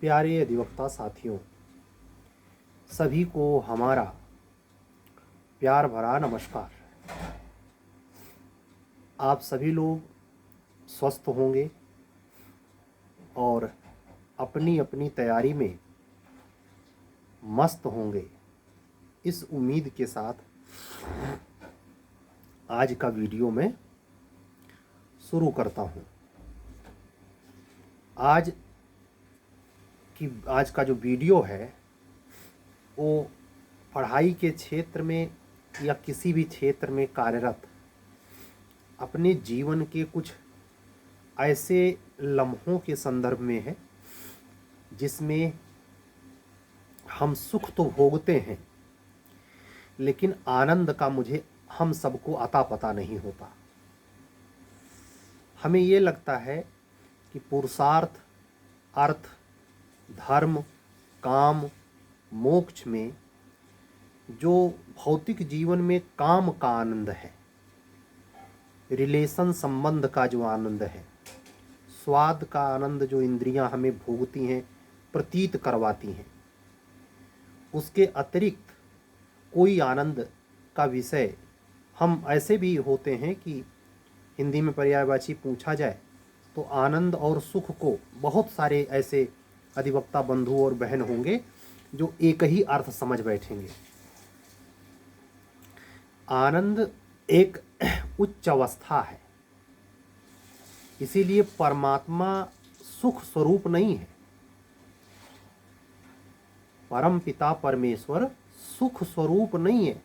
प्यारे अधिवक्ता साथियों, सभी को हमारा प्यार भरा नमस्कार। आप सभी लोग स्वस्थ होंगे और अपनी अपनी तैयारी में मस्त होंगे, इस उम्मीद के साथ आज का वीडियो मैं शुरू करता हूँ। आज का जो वीडियो है वो पढ़ाई के क्षेत्र में या किसी भी क्षेत्र में कार्यरत अपने जीवन के कुछ ऐसे लम्हों के संदर्भ में है जिसमें हम सुख तो भोगते हैं लेकिन आनंद का हम सबको अता पता नहीं होता। हमें ये लगता है कि पुरुषार्थ, अर्थ, धर्म, काम, मोक्ष में जो भौतिक जीवन में काम का आनंद है, रिलेशन संबंध का जो आनंद है, स्वाद का आनंद जो इंद्रियां हमें भोगती हैं, प्रतीत करवाती हैं, उसके अतिरिक्त कोई आनंद का विषय हम ऐसे भी होते हैं कि हिंदी में पर्यायवाची पूछा जाए तो आनंद और सुख को बहुत सारे ऐसे अधिवक्ता बंधु और बहन होंगे जो एक ही अर्थ समझ बैठेंगे। आनंद एक उच्च अवस्था है, इसीलिए परमात्मा सुख स्वरूप नहीं है। परम पिता परमेश्वर सुख स्वरूप नहीं है।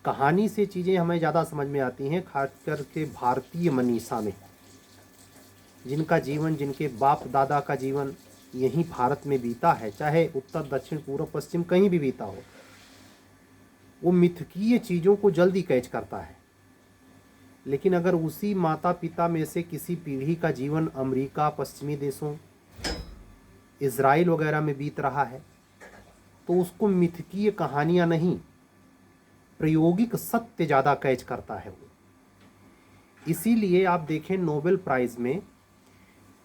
कहानी से चीज़ें हमें ज़्यादा समझ में आती हैं, खासकर के भारतीय मनीषा में, जिनका जीवन, जिनके बाप दादा का जीवन यहीं भारत में बीता है, चाहे उत्तर दक्षिण पूर्व पश्चिम कहीं भी बीता हो, वो मिथकीय चीज़ों को जल्दी कैच करता है। लेकिन अगर उसी माता पिता में से किसी पीढ़ी का जीवन अमेरिका, पश्चिमी देशों, इज़राइल वगैरह में बीत रहा है तो उसको मिथकीय कहानियाँ नहीं, प्रायोगिक सत्य ज़्यादा कैच करता है वो। इसीलिए आप देखें नोबेल प्राइज़ में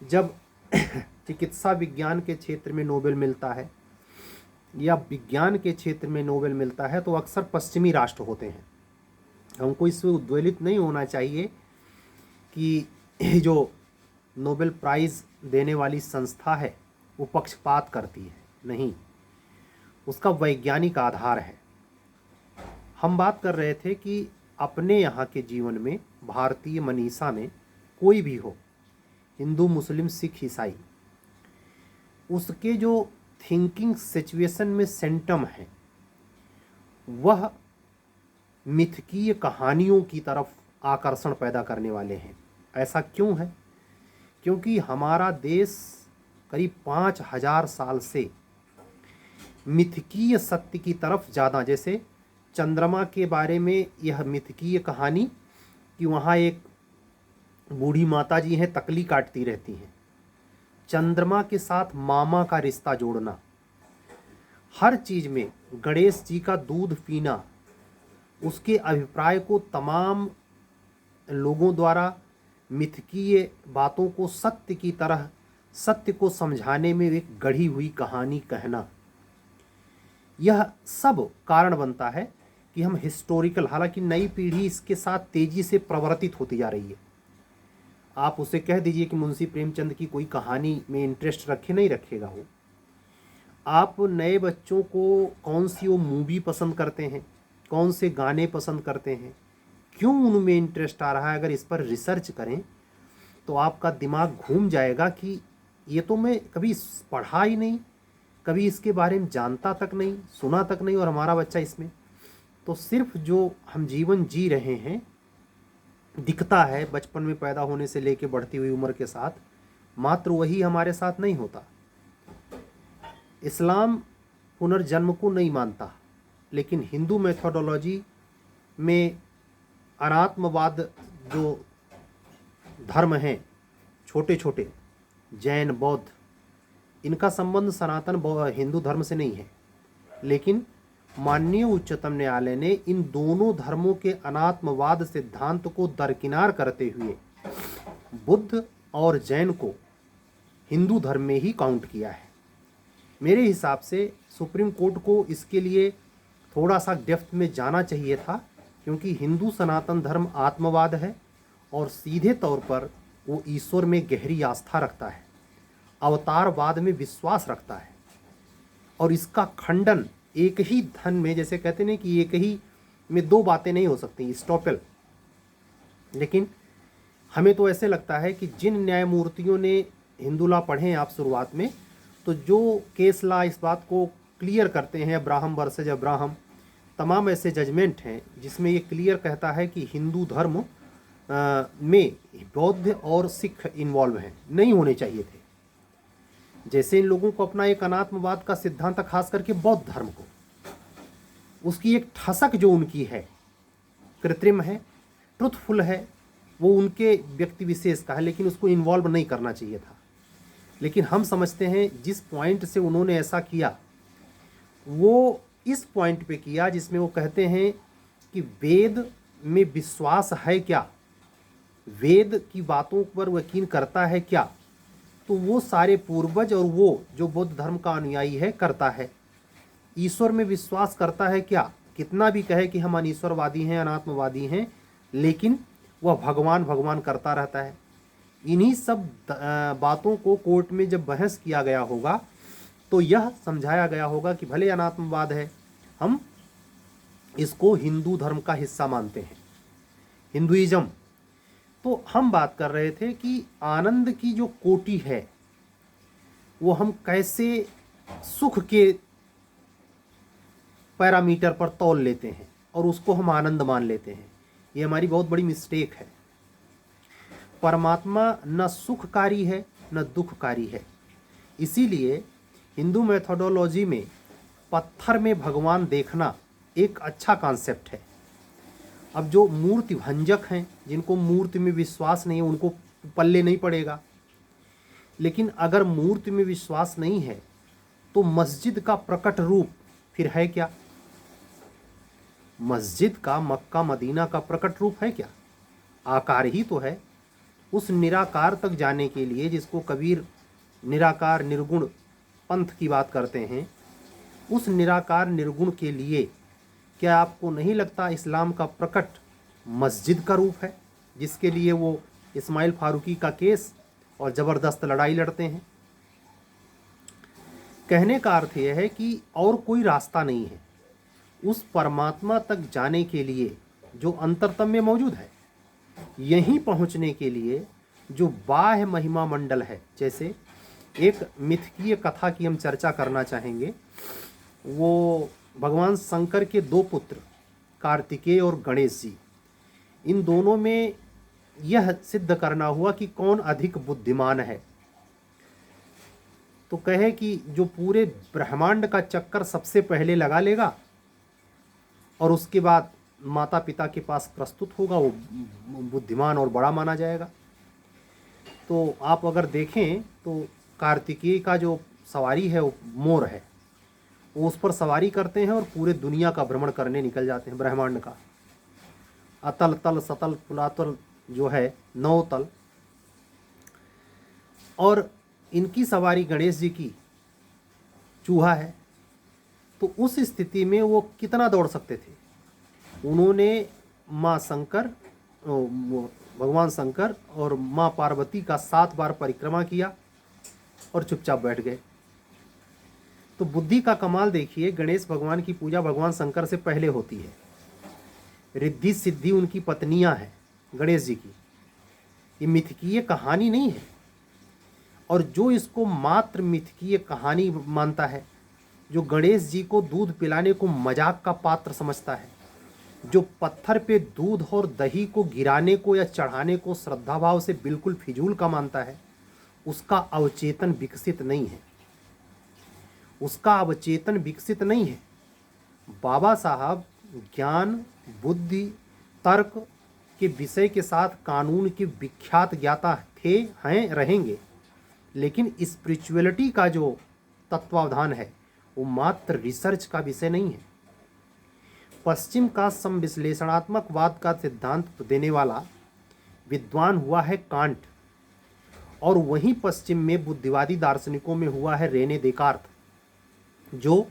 जब चिकित्सा विज्ञान के क्षेत्र में नोबेल मिलता है या विज्ञान के क्षेत्र में नोबेल मिलता है तो अक्सर पश्चिमी राष्ट्र होते हैं। हमको इससे उद्वेलित नहीं होना चाहिए कि जो नोबेल प्राइज़ देने वाली संस्था है वो पक्षपात करती है, नहीं, उसका वैज्ञानिक आधार है। हम बात कर रहे थे कि अपने यहाँ के जीवन में, भारतीय मनीषा में कोई भी हो, हिंदू, मुस्लिम, सिख, ईसाई, उसके जो थिंकिंग सिचुएशन में सेंटम है वह मिथकीय कहानियों की तरफ आकर्षण पैदा करने वाले हैं। ऐसा क्यों है? क्योंकि हमारा देश करीब 5000 साल से मिथकीय सत्य की तरफ ज़्यादा, जैसे चंद्रमा के बारे में यह मिथकीय कहानी कि वहाँ एक बूढ़ी माता जी हैं, तकली काटती रहती हैं, चंद्रमा के साथ मामा का रिश्ता जोड़ना, हर चीज़ में गणेश जी का दूध पीना, उसके अभिप्राय को तमाम लोगों द्वारा मिथकीय बातों को सत्य की तरह, सत्य को समझाने में एक गढ़ी हुई कहानी कहना, यह सब कारण बनता है कि हम हिस्टोरिकल, हालांकि नई पीढ़ी इसके साथ तेज़ी से प्रवर्तित होती जा रही है। आप उसे कह दीजिए कि मुंशी प्रेमचंद की कोई कहानी में इंटरेस्ट रखे, नहीं रखेगा वो। आप नए बच्चों को कौन सी वो मूवी पसंद करते हैं, कौन से गाने पसंद करते हैं, क्यों उनमें इंटरेस्ट आ रहा है, अगर इस पर रिसर्च करें तो आपका दिमाग घूम जाएगा कि ये तो मैं कभी पढ़ा ही नहीं, कभी इसके बारे में जानता तक नहीं, सुना तक नहीं, और हमारा बच्चा इसमें। तो सिर्फ जो हम जीवन जी रहे हैं दिखता है बचपन में पैदा होने से लेकर बढ़ती हुई उम्र के साथ, मात्र वही हमारे साथ नहीं होता। इस्लाम पुनर्जन्म को नहीं मानता, लेकिन हिंदू मेथोडोलॉजी में अनात्मवाद जो धर्म हैं छोटे छोटे, जैन, बौद्ध, इनका संबंध सनातन हिंदू धर्म से नहीं है। लेकिन माननीय उच्चतम न्यायालय ने इन दोनों धर्मों के अनात्मवाद सिद्धांत को दरकिनार करते हुए बुद्ध और जैन को हिंदू धर्म में ही काउंट किया है। मेरे हिसाब से सुप्रीम कोर्ट को इसके लिए थोड़ा सा डेप्थ में जाना चाहिए था, क्योंकि हिंदू सनातन धर्म आत्मवाद है और सीधे तौर पर वो ईश्वर में गहरी आस्था रखता है, अवतारवाद में विश्वास रखता है, और इसका खंडन एक ही धन में, जैसे कहते हैं कि एक ही में दो बातें नहीं हो सकती, स्टॉपेल। लेकिन हमें तो ऐसे लगता है कि जिन न्यायमूर्तियों ने हिंदू लॉ पढ़े हैं आप शुरुआत में, तो जो केस लॉ इस बात को क्लियर करते हैं, अब्राहम वर्सेज अब्राहम, तमाम ऐसे जजमेंट हैं जिसमें ये क्लियर कहता है कि हिंदू धर्म में बौद्ध और सिख इन्वॉल्व हैं, नहीं होने चाहिए थे। जैसे इन लोगों को अपना एक अनात्मवाद का सिद्धांत, खास करके बौद्ध धर्म को, उसकी एक ठसक जो उनकी है कृत्रिम है, ट्रुथफुल है, वो उनके व्यक्ति विशेष का है, लेकिन उसको इन्वॉल्व नहीं करना चाहिए था। लेकिन हम समझते हैं जिस पॉइंट से उन्होंने ऐसा किया, वो इस पॉइंट पे किया जिसमें वो कहते हैं कि वेद में विश्वास है क्या, वेद की बातों पर वो यकीन करता है क्या, तो वो सारे पूर्वज और वो जो बौद्ध धर्म का अनुयायी है करता है। ईश्वर में विश्वास करता है क्या, कितना भी कहे कि हम अनीश्वरवादी हैं, अनात्मवादी हैं, लेकिन वह भगवान भगवान करता रहता है। इन्हीं सब बातों को कोर्ट में जब बहस किया गया होगा तो यह समझाया गया होगा कि भले अनात्मवाद है, हम इसको हिंदू धर्म का हिस्सा मानते हैं, हिंदुइज्म। तो हम बात कर रहे थे कि आनंद की जो कोटि है वो हम कैसे सुख के पैरामीटर पर तौल लेते हैं और उसको हम आनंद मान लेते हैं। ये हमारी बहुत बड़ी मिस्टेक है। परमात्मा न सुखकारी है न दुखकारी है। इसीलिए हिंदू मेथोडोलॉजी में पत्थर में भगवान देखना एक अच्छा कॉन्सेप्ट है। अब जो मूर्ति भंजक हैं, जिनको मूर्ति में विश्वास नहीं है, उनको पल्ले नहीं पड़ेगा। लेकिन अगर मूर्ति में विश्वास नहीं है तो मस्जिद का प्रकट रूप फिर है क्या? मस्जिद का, मक्का मदीना का प्रकट रूप है क्या? आकार ही तो है। उस निराकार तक जाने के लिए, जिसको कबीर निराकार निर्गुण पंथ की बात करते हैं, उस निराकार निर्गुण के लिए क्या आपको नहीं लगता इस्लाम का प्रकट मस्जिद का रूप है, जिसके लिए वो इस्माइल फारूकी का केस और ज़बरदस्त लड़ाई लड़ते हैं? कहने का अर्थ यह है कि और कोई रास्ता नहीं है उस परमात्मा तक जाने के लिए जो अंतरतम में मौजूद है। यहीं पहुंचने के लिए जो बाह्य महिमा मंडल है, जैसे एक मिथकीय कथा की हम चर्चा करना चाहेंगे। वो भगवान शंकर के दो पुत्र कार्तिकेय और गणेश जी, इन दोनों में यह सिद्ध करना हुआ कि कौन अधिक बुद्धिमान है। तो कहे कि जो पूरे ब्रह्मांड का चक्कर सबसे पहले लगा लेगा और उसके बाद माता पिता के पास प्रस्तुत होगा, वो बुद्धिमान और बड़ा माना जाएगा। तो आप अगर देखें तो कार्तिकेय का जो सवारी है वो मोर है, वो उस पर सवारी करते हैं और पूरे दुनिया का भ्रमण करने निकल जाते हैं, ब्रह्मांड का। अतल तल सतल पुलातल जो है 9 तल। और इनकी सवारी गणेश जी की चूहा है। तो उस स्थिति में वो कितना दौड़ सकते थे? उन्होंने माँ शंकर, भगवान शंकर और माँ पार्वती का 7 बार परिक्रमा किया और चुपचाप बैठ गए। तो बुद्धि का कमाल देखिए, गणेश भगवान की पूजा भगवान शंकर से पहले होती है। रिद्धि सिद्धि उनकी पत्नियां हैं गणेश जी की। ये मिथकीय कहानी नहीं है। और जो इसको मात्र मिथकीय कहानी मानता है, जो गणेश जी को दूध पिलाने को मजाक का पात्र समझता है, जो पत्थर पे दूध और दही को गिराने को या चढ़ाने को श्रद्धा भाव से बिल्कुल फिजूल का मानता है, उसका अवचेतन विकसित नहीं है। उसका अवचेतन विकसित नहीं है। बाबा साहब ज्ञान, बुद्धि, तर्क के विषय के साथ कानून के विख्यात ज्ञाता थे, हैं, रहेंगे। लेकिन स्पिरिचुअलिटी का जो तत्वावधान है वो मात्र रिसर्च का विषय नहीं है। पश्चिम का संविश्लेषणात्मक वाद का सिद्धांत देने वाला विद्वान हुआ है कांट, और वहीं पश्चिम में बुद्धिवादी दार्शनिकों में हुआ है रेने देकार्त, जो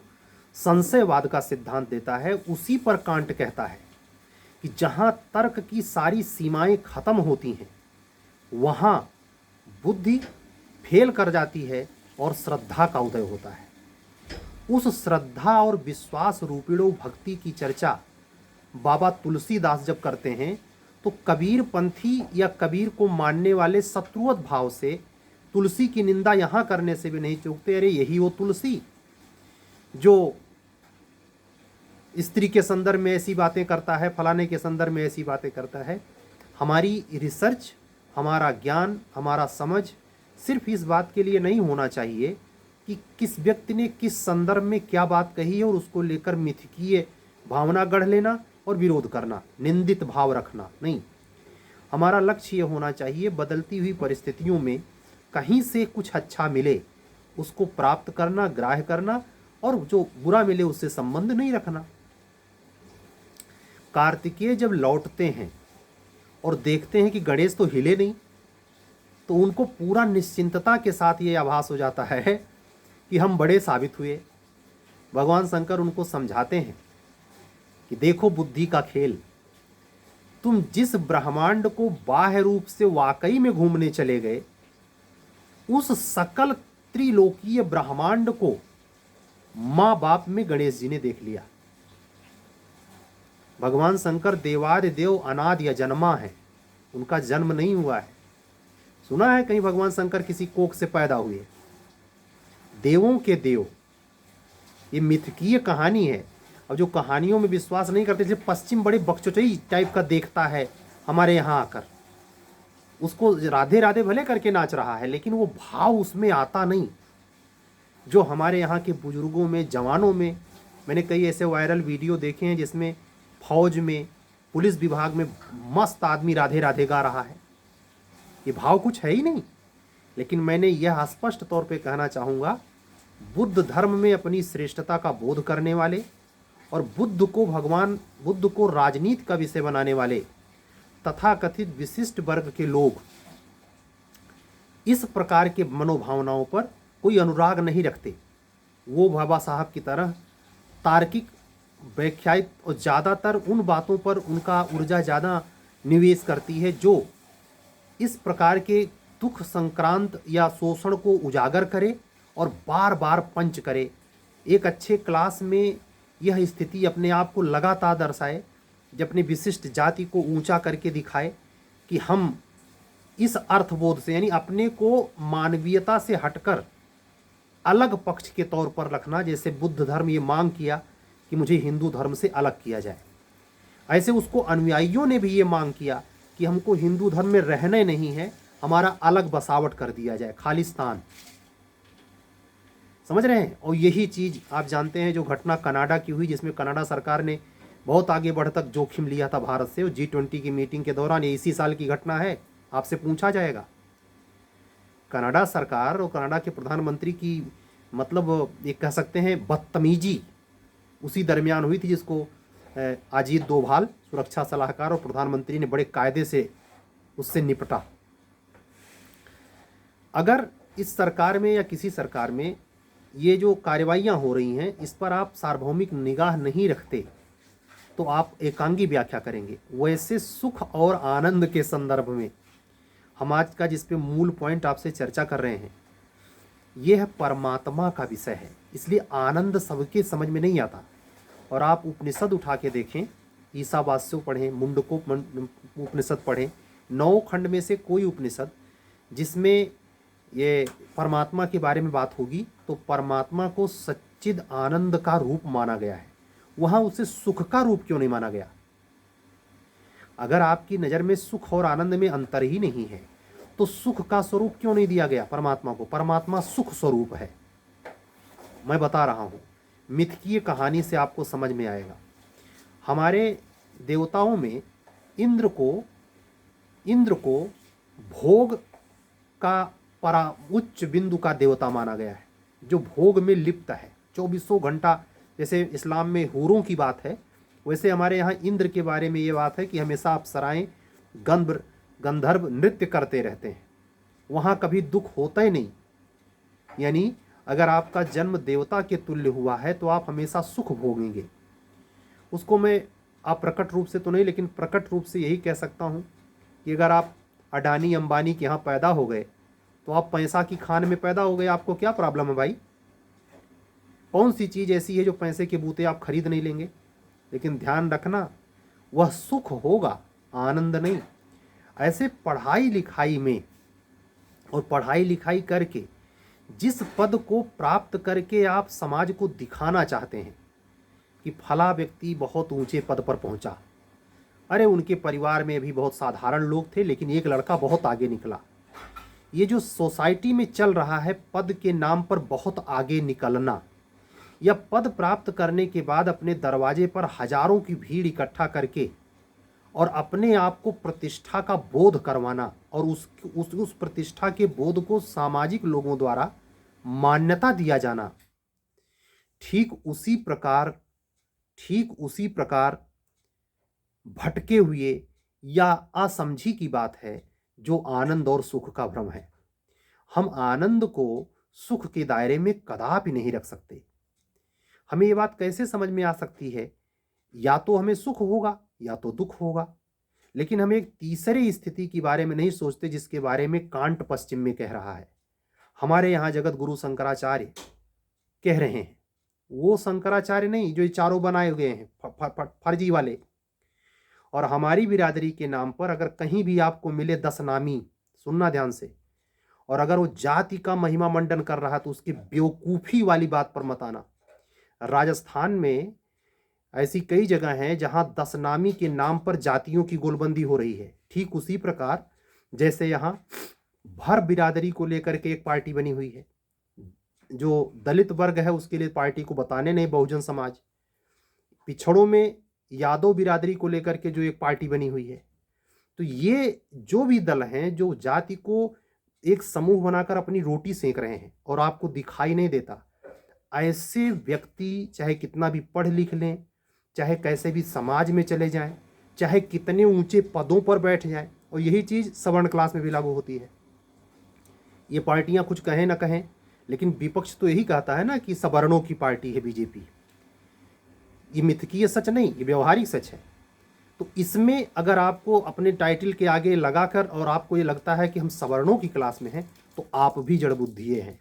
संशयवाद का सिद्धांत देता है। उसी पर कांट कहता है कि जहाँ तर्क की सारी सीमाएं खत्म होती हैं वहाँ बुद्धि फेल कर जाती है और श्रद्धा का उदय होता है। उस श्रद्धा और विश्वास रूपिणो भक्ति की चर्चा बाबा तुलसीदास जब करते हैं तो कबीर पंथी या कबीर को मानने वाले शत्रुवत भाव से तुलसी की निंदा यहाँ करने से भी नहीं चूकते। अरे यही वो तुलसी जो स्त्री के संदर्भ में ऐसी बातें करता है, फलाने के संदर्भ में ऐसी बातें करता है। हमारी रिसर्च, हमारा ज्ञान, हमारा समझ सिर्फ इस बात के लिए नहीं होना चाहिए कि किस व्यक्ति ने किस संदर्भ में क्या बात कही है और उसको लेकर मिथकीय भावना गढ़ लेना और विरोध करना, निंदित भाव रखना नहीं। हमारा लक्ष्य ये होना चाहिए बदलती हुई परिस्थितियों में कहीं से कुछ अच्छा मिले उसको प्राप्त करना, ग्राह्य करना, और जो बुरा मिले उससे संबंध नहीं रखना। कार्तिकेय जब लौटते हैं और देखते हैं कि गणेश तो हिले नहीं, तो उनको पूरा निश्चिंतता के साथ ये आभास हो जाता है कि हम बड़े साबित हुए। भगवान शंकर उनको समझाते हैं कि देखो बुद्धि का खेल, तुम जिस ब्रह्मांड को बाह्य रूप से वाकई में घूमने चले गए, उस सकल त्रिलोकीय ब्रह्मांड को माँ बाप में गणेश जी ने देख लिया। भगवान शंकर देवादिदेव अनादि अजन्मा है, उनका जन्म नहीं हुआ है। सुना है कहीं भगवान शंकर किसी कोख से पैदा हुए? देवों के देव, ये मिथकीय कहानी है। अब जो कहानियों में विश्वास नहीं करते, इसलिए पश्चिम बड़े बकचोदी टाइप का देखता है हमारे यहाँ आकर, उसको राधे राधे भले करके नाच रहा है, लेकिन वो भाव उसमें आता नहीं जो हमारे यहाँ के बुजुर्गों में, जवानों में। मैंने कई ऐसे वायरल वीडियो देखे हैं जिसमें फौज में, पुलिस विभाग में मस्त आदमी राधे राधे गा रहा है। ये भाव कुछ है ही नहीं। लेकिन मैंने यह स्पष्ट तौर पे कहना चाहूँगा, बुद्ध धर्म में अपनी श्रेष्ठता का बोध करने वाले और बुद्ध को राजनीति का विषय बनाने वाले तथाकथित विशिष्ट वर्ग के लोग इस प्रकार के मनोभावनाओं पर कोई अनुराग नहीं रखते। वो बाबा साहब की तरह तार्किक, व्याख्यायित और ज़्यादातर उन बातों पर उनका ऊर्जा ज़्यादा निवेश करती है जो इस प्रकार के दुख संक्रांत या शोषण को उजागर करे और बार बार पंच करे। एक अच्छे क्लास में यह स्थिति अपने आप को लगातार दर्शाए, जब अपनी विशिष्ट जाति को ऊंचा करके दिखाए कि हम इस अर्थबोध से, यानी अपने को मानवीयता से हटकर अलग पक्ष के तौर पर रखना, जैसे बुद्ध धर्म ये मांग किया कि मुझे हिंदू धर्म से अलग किया जाए, ऐसे उसको अनुयायियों ने भी ये मांग किया कि हमको हिंदू धर्म में रहना नहीं है, हमारा अलग बसावट कर दिया जाए, खालिस्तान। समझ रहे हैं? और यही चीज़ आप जानते हैं जो घटना कनाडा की हुई, जिसमें कनाडा सरकार ने बहुत आगे बढ़ तक जोखिम लिया था भारत से, और G20 की मीटिंग के दौरान। ये इसी साल की घटना है, आपसे पूछा जाएगा। कनाडा सरकार और कनाडा के प्रधानमंत्री की, मतलब ये कह सकते हैं बदतमीजी उसी दरमियान हुई थी, जिसको अजीत डोभाल सुरक्षा सलाहकार और प्रधानमंत्री ने बड़े कायदे से उससे निपटा। अगर इस सरकार में या किसी सरकार में ये जो कार्रवाइयाँ हो रही हैं, इस पर आप सार्वभौमिक निगाह नहीं रखते तो आप एकांगी व्याख्या करेंगे। वैसे सुख और आनंद के संदर्भ में हम आज का जिस पे मूल पॉइंट आपसे चर्चा कर रहे हैं, यह परमात्मा का विषय है, इसलिए आनंद सबके समझ में नहीं आता। और आप उपनिषद उठा के देखें, ईसावास्य पढ़ें, मुंडको उपनिषद पढ़ें, 9 खंड में से कोई उपनिषद जिसमें ये परमात्मा के बारे में बात होगी तो परमात्मा को सच्चिद आनंद का रूप माना गया है। वहाँ उसे सुख का रूप क्यों नहीं माना गया? अगर आपकी नज़र में सुख और आनंद में अंतर ही नहीं है तो सुख का स्वरूप क्यों नहीं दिया गया परमात्मा को? परमात्मा सुख स्वरूप है। मैं बता रहा हूँ, मिथकीय कहानी से आपको समझ में आएगा। हमारे देवताओं में इंद्र को भोग का उच्च बिंदु का देवता माना गया है, जो भोग में लिप्त है 24 घंटा। जैसे इस्लाम में हूरों की बात है, वैसे हमारे यहाँ इंद्र के बारे में ये बात है कि हमेशा अप्सराएं गंधर्व नृत्य करते रहते हैं। वहाँ कभी दुख होता ही नहीं। यानी अगर आपका जन्म देवता के तुल्य हुआ है तो आप हमेशा सुख भोगेंगे। उसको मैं आप प्रकट रूप से तो नहीं, लेकिन प्रकट रूप से यही कह सकता हूँ कि अगर आप अडानी अंबानी के यहाँ पैदा हो गए तो आप पैसा की खान में पैदा हो गए, आपको क्या प्रॉब्लम है भाई? कौन सी चीज़ ऐसी है जो पैसे के बूते आप खरीद नहीं लेंगे? लेकिन ध्यान रखना, वह सुख होगा, आनंद नहीं। ऐसे पढ़ाई लिखाई में और पढ़ाई लिखाई करके जिस पद को प्राप्त करके आप समाज को दिखाना चाहते हैं कि फला व्यक्ति बहुत ऊंचे पद पर पहुंचा, अरे उनके परिवार में भी बहुत साधारण लोग थे लेकिन एक लड़का बहुत आगे निकला। ये जो सोसाइटी में चल रहा है पद के नाम पर बहुत आगे निकलना, या पद प्राप्त करने के बाद अपने दरवाजे पर हजारों की भीड़ इकट्ठा करके और अपने आप को प्रतिष्ठा का बोध करवाना और उस प्रतिष्ठा के बोध को सामाजिक लोगों द्वारा मान्यता दिया जाना, ठीक उसी प्रकार भटके हुए या असमझी की बात है जो आनंद और सुख का भ्रम है। हम आनंद को सुख के दायरे में कदापि नहीं रख सकते। हमें ये बात कैसे समझ में आ सकती है? या तो हमें सुख होगा या तो दुख होगा, लेकिन हम एक तीसरे स्थिति के बारे में नहीं सोचते जिसके बारे में कांट पश्चिम में कह रहा है। हमारे यहाँ जगत गुरु शंकराचार्य कह रहे हैं, वो शंकराचार्य नहीं जो चारों बनाए गए हैं फर्जी वाले। और हमारी बिरादरी के नाम पर अगर कहीं भी आपको मिले 10 नामी, सुनना ध्यान से, और अगर वो जाति का महिमा मंडन कर रहा तो उसकी बेवकूफ़ी वाली बात पर मत आना। राजस्थान में ऐसी कई जगह हैं जहां 10 नामी के नाम पर जातियों की गोलबंदी हो रही है। ठीक उसी प्रकार जैसे यहाँ भर बिरादरी को लेकर के एक पार्टी बनी हुई है, जो दलित वर्ग है उसके लिए पार्टी को बताने नहीं, बहुजन समाज। पिछड़ों में यादव बिरादरी को लेकर के जो एक पार्टी बनी हुई है। तो ये जो भी दल हैं जो जाति को एक समूह बनाकर अपनी रोटी सेक रहे हैं और आपको दिखाई नहीं देता, ऐसे व्यक्ति चाहे कितना भी पढ़ लिख लें, चाहे कैसे भी समाज में चले जाएं, चाहे कितने ऊंचे पदों पर बैठ जाएं, और यही चीज़ सवर्ण क्लास में भी लागू होती है। ये पार्टियां कुछ कहें ना कहें, लेकिन विपक्ष तो यही कहता है ना कि सवर्णों की पार्टी है बीजेपी। ये मिथकीय सच नहीं, ये व्यवहारिक सच है। तो इसमें अगर आपको अपने टाइटल के आगे लगाकर और आपको ये लगता है कि हम सवर्णों की क्लास में हैं, तो आप भी जड़ बुद्धिए हैं।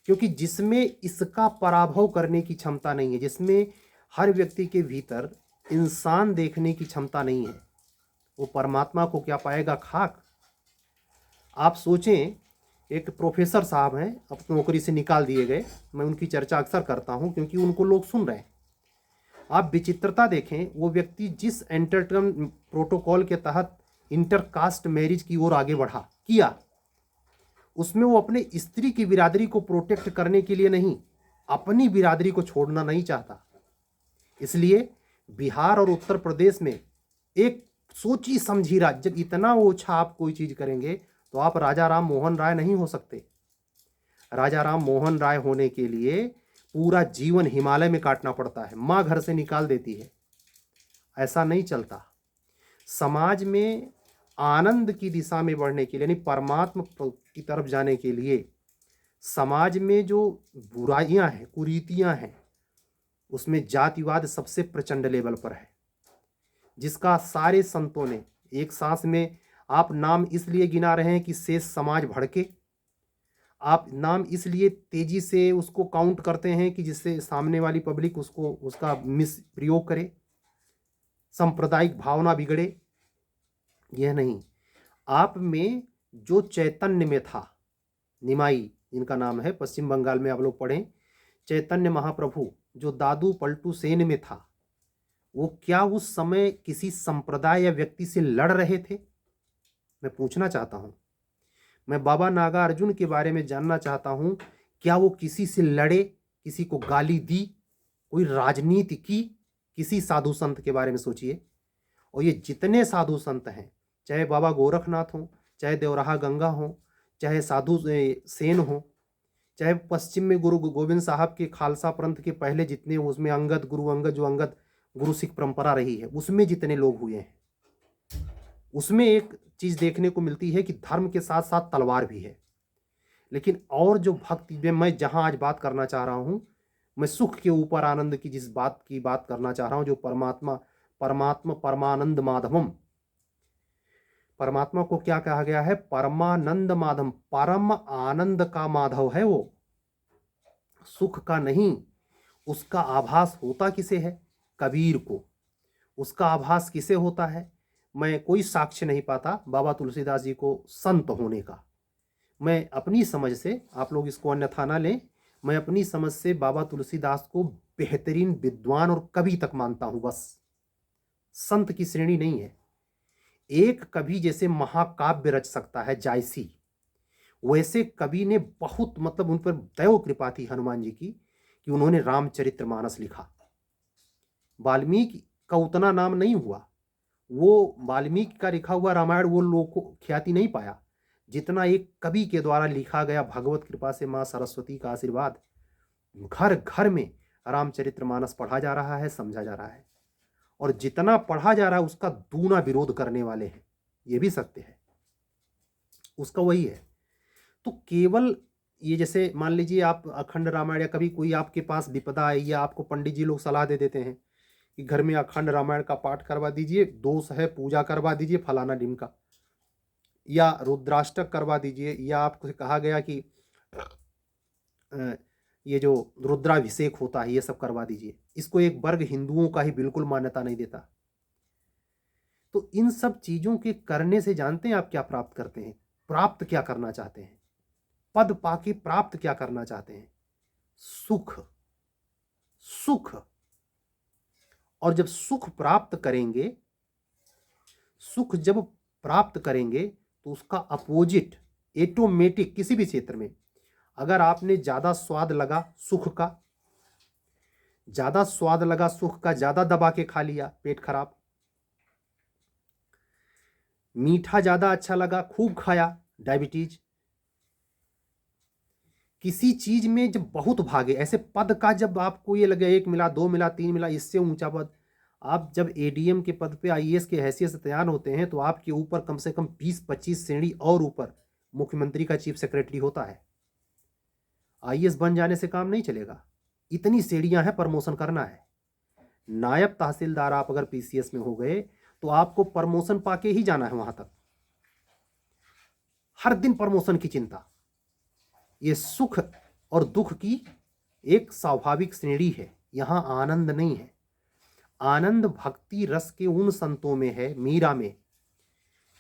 क्योंकि जिसमें इसका पराभव करने की क्षमता नहीं है, जिसमें हर व्यक्ति के भीतर इंसान देखने की क्षमता नहीं है, वो परमात्मा को क्या पाएगा? खाक। आप सोचें, एक प्रोफेसर साहब हैं, अब नौकरी से निकाल दिए गए, मैं उनकी चर्चा अक्सर करता हूं क्योंकि उनको लोग सुन रहे हैं। आप विचित्रता देखें, वो व्यक्ति जिस एंटरटर्म प्रोटोकॉल के तहत इंटरकास्ट मैरिज की ओर आगे बढ़ा किया, उसमें वो अपने स्त्री की बिरादरी को प्रोटेक्ट करने के लिए नहीं, अपनी बिरादरी को छोड़ना नहीं चाहता। इसलिए बिहार और उत्तर प्रदेश में एक सोची समझी राज्य, जब इतना ओछा आप कोई चीज़ करेंगे तो आप राजा राम मोहन राय नहीं हो सकते। राजा राम मोहन राय होने के लिए पूरा जीवन हिमालय में काटना पड़ता है, माँ घर से निकाल देती है। ऐसा नहीं चलता। समाज में आनंद की दिशा में बढ़ने के लिए, यानी परमात्मा की तरफ जाने के लिए, समाज में जो बुराइयां हैं, कुरीतियां हैं, उसमें जातिवाद सबसे प्रचंड लेवल पर है, जिसका सारे संतों ने एक सांस में, आप नाम इसलिए गिना रहे हैं कि शेष समाज भड़के, आप नाम इसलिए तेजी से उसको काउंट करते हैं कि जिससे सामने वाली पब्लिक उसका मिसप्रयोग करे, सांप्रदायिक भावना बिगड़े। यह नहीं, आप में जो चैतन्य में था, निमाई जिनका नाम है, पश्चिम बंगाल में आप लोग पढ़ें, चैतन्य महाप्रभु जो दादू पलटू सेन में था, वो क्या उस समय किसी संप्रदाय या व्यक्ति से लड़ रहे थे? मैं पूछना चाहता हूँ। मैं बाबा नागा अर्जुन के बारे में जानना चाहता हूँ, क्या वो किसी से लड़े, किसी को गाली दी, कोई राजनीति की? किसी साधु संत के बारे में सोचिए। और ये जितने साधु संत हैं, चाहे बाबा गोरखनाथ हों, चाहे देवराहा गंगा हों, चाहे साधु सेन हों, चाहे पश्चिम में गुरु गोविंद साहब के खालसा पंथ के पहले जितने, उसमें अंगद गुरु अंगद, जो अंगद गुरु सिख परंपरा रही है, उसमें जितने लोग हुए हैं, उसमें एक चीज़ देखने को मिलती है कि धर्म के साथ साथ तलवार भी है। लेकिन और जो भक्ति में मैं जहाँ आज बात करना चाह रहा हूँ, मैं सुख के ऊपर आनंद की जिस बात की बात करना चाह रहा हूँ, जो परमात्मा परमात्मा परमानंद माधवम, परमात्मा को क्या कहा गया है? परमानंद माधव, परम आनंद का माधव है वो, सुख का नहीं। उसका आभास होता किसे है? कबीर को। उसका आभास किसे होता है? मैं कोई साक्ष्य नहीं पाता बाबा तुलसीदास जी को संत होने का। मैं अपनी समझ से, आप लोग इसको अन्यथा ना लें, मैं अपनी समझ से बाबा तुलसीदास को बेहतरीन विद्वान और कवि तक मानता हूं, बस संत की श्रेणी नहीं है। एक कवि जैसे महाकाव्य रच सकता है जायसी, वैसे कवि ने बहुत, मतलब उन पर दैव कृपा थी हनुमान जी की कि उन्होंने रामचरितमानस लिखा। वाल्मीकि का उतना नाम नहीं हुआ, वो वाल्मीकि का लिखा हुआ रामायण वो लोगों को ख्याति नहीं पाया जितना एक कवि के द्वारा लिखा गया। भगवत कृपा से, माँ सरस्वती का आशीर्वाद, घर घर में रामचरितमानस पढ़ा जा रहा है, समझा जा रहा है, और जितना पढ़ा जा रहा है उसका दूना विरोध करने वाले हैं, ये भी सत्य है, उसका वही है। तो केवल ये, जैसे मान लीजिए आप अखंड रामायण, या कभी कोई आपके पास विपदा आई, या आपको पंडित जी लोग सलाह दे देते हैं कि घर में अखंड रामायण का पाठ करवा दीजिए, दोष है पूजा करवा दीजिए फलाना दिन का, या रुद्राष्टक करवा दीजिए, या आपको कहा गया कि ये जो रुद्राभिषेक होता है ये सब करवा दीजिए। इसको एक वर्ग हिंदुओं का ही बिल्कुल मान्यता नहीं देता। तो इन सब चीजों के करने से जानते हैं आप क्या प्राप्त करते हैं? प्राप्त क्या करना चाहते हैं? पद पाके प्राप्त क्या करना चाहते हैं? सुख। सुख। और जब सुख प्राप्त करेंगे, सुख जब प्राप्त करेंगे तो उसका अपोजिट ऑटोमेटिक, किसी भी क्षेत्र में अगर आपने ज्यादा स्वाद लगा सुख का, ज्यादा स्वाद लगा सुख का, ज्यादा दबा के खा लिया, पेट खराब। मीठा ज्यादा अच्छा लगा, खूब खाया, डायबिटीज। किसी चीज में जब बहुत भागे, ऐसे पद का जब आपको ये लगे 1 मिला 2 मिला 3 मिला, इससे ऊंचा पद, आप जब एडीएम के पद पे आईएएस के हैसियत से तैयार होते हैं तो आपके ऊपर कम से कम 20-25 श्रेणी और ऊपर मुख्यमंत्री का चीफ सेक्रेटरी होता है। आईएएस बन जाने से काम नहीं चलेगा, इतनी श्रेणियां हैं, प्रमोशन करना है। नायब तहसीलदार आप अगर पीसीएस में हो गए तो आपको प्रमोशन पाके ही जाना है वहां तक, हर दिन प्रमोशन की चिंता। ये सुख और दुख की एक स्वाभाविक श्रेणी है, यहां आनंद नहीं है। आनंद भक्ति रस के उन संतों में है, मीरा में,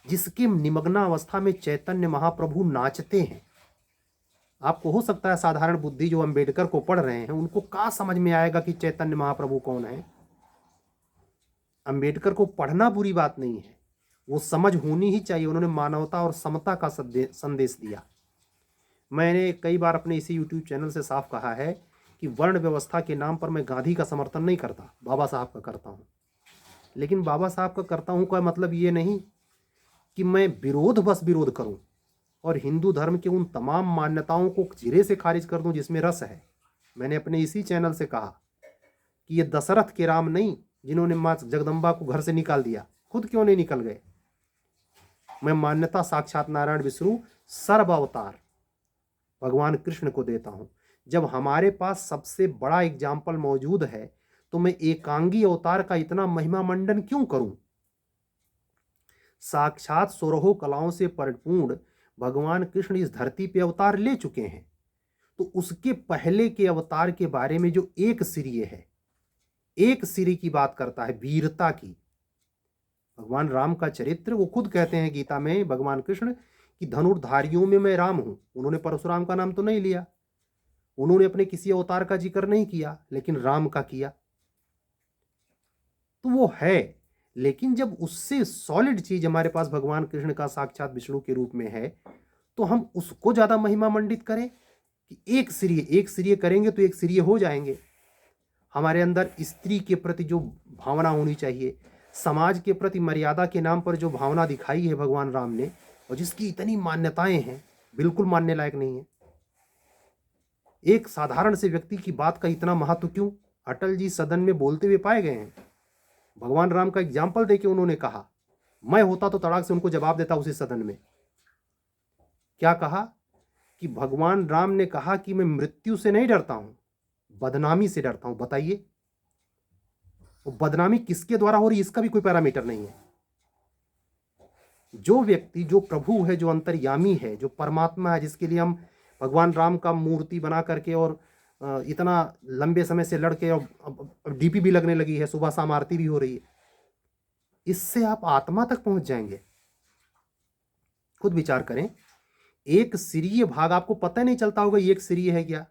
जिसके निमग्ना अवस्था में चैतन्य महाप्रभु नाचते हैं। आपको हो सकता है साधारण बुद्धि जो अंबेडकर को पढ़ रहे हैं उनको कहाँ समझ में आएगा कि चैतन्य महाप्रभु कौन है। अंबेडकर को पढ़ना बुरी बात नहीं है, वो समझ होनी ही चाहिए। उन्होंने मानवता और समता का संदेश दिया। मैंने कई बार अपने इसी यूट्यूब चैनल से साफ कहा है कि वर्ण व्यवस्था के नाम पर मैं गांधी का समर्थन नहीं करता, बाबा साहब का करता हूँ। लेकिन बाबा साहब का करता हूँ का मतलब ये नहीं कि मैं बस विरोध करूँ और हिंदू धर्म के उन तमाम मान्यताओं को सिरे से खारिज कर दूं जिसमें रस है। मैंने अपने इसी चैनल से कहा कि ये दशरथ के राम नहीं जिन्होंने माँ जगदम्बा को घर से निकाल दिया, खुद क्यों नहीं निकल गए। मैं मान्यता साक्षात नारायण विष्णु सर्व अवतार भगवान कृष्ण को देता हूं। जब हमारे पास सबसे बड़ा एग्जाम्पल मौजूद है तो मैं एकांगी अवतार का इतना महिमा मंडन क्यों करूं। साक्षात 16 कलाओं से परिपूर्ण भगवान कृष्ण इस धरती पे अवतार ले चुके हैं, तो उसके पहले के अवतार के बारे में जो एक सिरी है, एक सिरी की बात करता है, वीरता की। भगवान राम का चरित्र वो खुद कहते हैं गीता में भगवान कृष्ण कि धनुर्धारियों में मैं राम हूं। उन्होंने परशुराम का नाम तो नहीं लिया, उन्होंने अपने किसी अवतार का जिक्र नहीं किया, लेकिन राम का किया। तो वो है, लेकिन जब उससे सॉलिड चीज हमारे पास भगवान कृष्ण का साक्षात विष्णु के रूप में है तो हम उसको ज्यादा महिमा मंडित करें कि एक सिरिय करेंगे तो एक सिरिय हो जाएंगे। हमारे अंदर स्त्री के प्रति जो भावना होनी चाहिए, समाज के प्रति मर्यादा के नाम पर जो भावना दिखाई है भगवान राम ने, और जिसकी इतनी मान्यताएं हैं, बिल्कुल मानने लायक नहीं है। एक साधारण से व्यक्ति की बात का इतना महत्व क्यों? अटल जी सदन में बोलते हुए पाए गए हैं। भगवान राम का एग्जाम्पल देके उन्होंने कहा मैं होता तो तड़ाक से उनको जवाब देता उसी सदन में। क्या कहा कि भगवान राम ने कहा कि मैं मृत्यु से नहीं डरता हूं, बदनामी से डरता हूं। बताइए, वो बदनामी किसके द्वारा हो रही है, इसका भी कोई पैरामीटर नहीं है। जो व्यक्ति, जो प्रभु है, जो अंतर्यामी है, जो परमात्मा है, जिसके लिए हम भगवान राम का मूर्ति बना करके और इतना लंबे समय से लड़के, और डीपी भी लगने लगी है, सुबह शाम आरती भी हो रही है, इससे आप आत्मा तक पहुंच जाएंगे। खुद विचार करें, एक सिरीय भाग आपको पता नहीं चलता होगा ये एक सिरीय है क्या।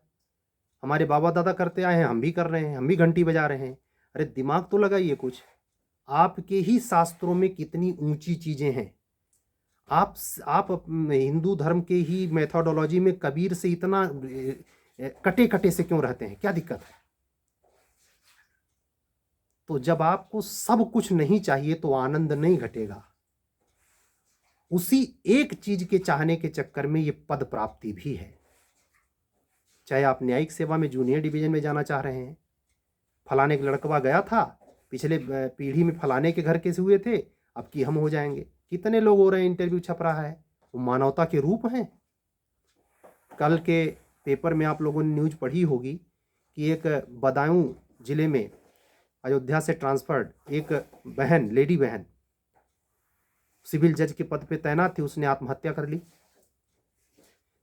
हमारे बाबा दादा करते आए हैं, हम भी कर रहे हैं, हम भी घंटी बजा रहे हैं। अरे दिमाग तो लगाइए कुछ। आपके ही शास्त्रों में कितनी ऊंची चीजें हैं। आप हिंदू धर्म के ही मेथोडोलॉजी में कबीर से इतना कटे कटे से क्यों रहते हैं, क्या दिक्कत है। तो जब आपको सब कुछ नहीं चाहिए तो आनंद नहीं घटेगा। उसी एक चीज के चाहने के चक्कर में ये पद प्राप्ति भी है। चाहे आप न्यायिक सेवा में जूनियर डिवीजन में जाना चाह रहे हैं, फलाने का लड़कवा गया था पिछले पीढ़ी में, फलाने के घर के से हुए थे, अब की हम हो जाएंगे। कितने लोग हो रहे हैं, इंटरव्यू छप रहा है, वो मानवता के रूप हैं। कल के पेपर में आप लोगों ने न्यूज पढ़ी होगी कि एक बदायूं जिले में अयोध्या से ट्रांसफर्ड एक बहन, लेडी बहन, सिविल जज के पद पे तैनात थी, उसने आत्महत्या कर ली।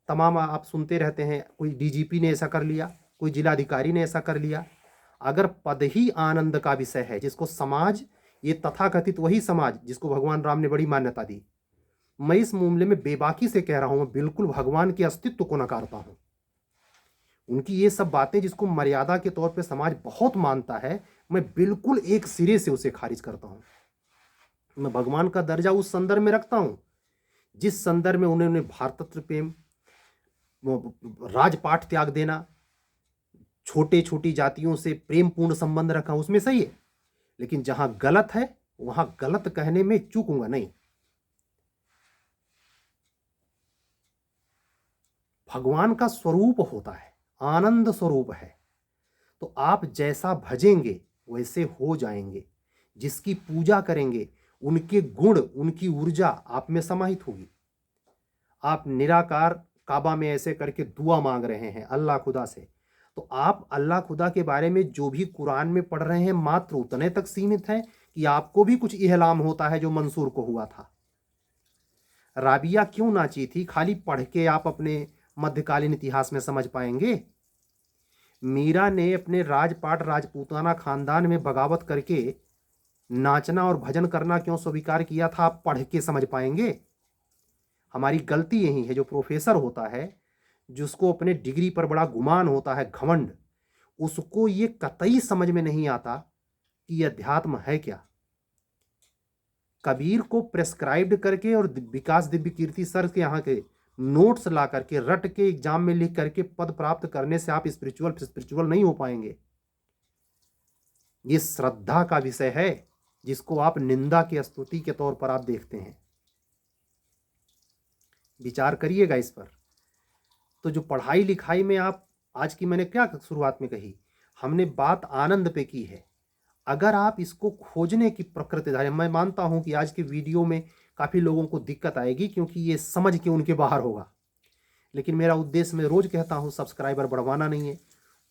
तमाम आप सुनते रहते हैं, कोई डीजीपी ने ऐसा कर लिया, कोई जिलाधिकारी ने ऐसा कर लिया। अगर पद ही आनंद का विषय है, जिसको समाज, ये तथाकथित वही समाज जिसको भगवान राम ने बड़ी मान्यता दी, मैं इस मामले में बेबाकी से कह रहा हूं, बिल्कुल भगवान के अस्तित्व को नकारता हूं। उनकी ये सब बातें जिसको मर्यादा के तौर पे समाज बहुत मानता है, मैं बिल्कुल एक सिरे से उसे खारिज करता हूं। मैं भगवान का दर्जा उस संदर्भ में रखता हूं जिस संदर्भ में उन्होंने भारतत्व प्रेम, राजपाट त्याग देना, छोटे छोटी जातियों से प्रेमपूर्ण संबंध रखा, उसमें सही है। लेकिन जहां गलत है वहां गलत कहने में चूकूंगा नहीं। भगवान का स्वरूप होता है, आनंद स्वरूप है, तो आप जैसा भजेंगे वैसे हो जाएंगे। जिसकी पूजा करेंगे उनके गुण, उनकी ऊर्जा आप में समाहित होगी। आप निराकार काबा में ऐसे करके दुआ मांग रहे हैं अल्लाह खुदा से, तो आप अल्लाह खुदा के बारे में जो भी कुरान में पढ़ रहे हैं मात्र उतने तक सीमित है कि आपको भी कुछ इहलाम होता है जो मंसूर को हुआ था। राबिया क्यों नाची थी, खाली पढ़ के आप अपने मध्यकालीन इतिहास में समझ पाएंगे। मीरा ने अपने राजपाट राजपूताना खानदान में बगावत करके नाचना और भजन करना क्यों स्वीकार किया था, आप पढ़ के समझ पाएंगे। हमारी गलती यही है, जो प्रोफेसर होता है, जिसको अपने डिग्री पर बड़ा गुमान होता है, घमंड, उसको ये कतई समझ में नहीं आता कि यह अध्यात्म है क्या। कबीर को प्रेस्क्राइब्ड करके और विकास दिव्य कीर्ति सर के यहाँ के नोट्स ला करके रट के एग्जाम में लिख करके पद प्राप्त करने से आप स्पिरिचुअल नहीं हो पाएंगे। ये श्रद्धा का विषय है जिसको आप निंदा की स्तुति के तौर पर आप देखते हैं। विचार करिएगा इस पर। तो जो पढ़ाई लिखाई में आप, आज की मैंने क्या शुरुआत में कही, हमने बात आनंद पे की है। अगर आप इसको खोजने की प्रकृति धारे, मैं मानता हूं कि आज के वीडियो में काफ़ी लोगों को दिक्कत आएगी क्योंकि ये समझ के उनके बाहर होगा, लेकिन मेरा उद्देश्य, मैं रोज कहता हूं, सब्सक्राइबर बढ़वाना नहीं है,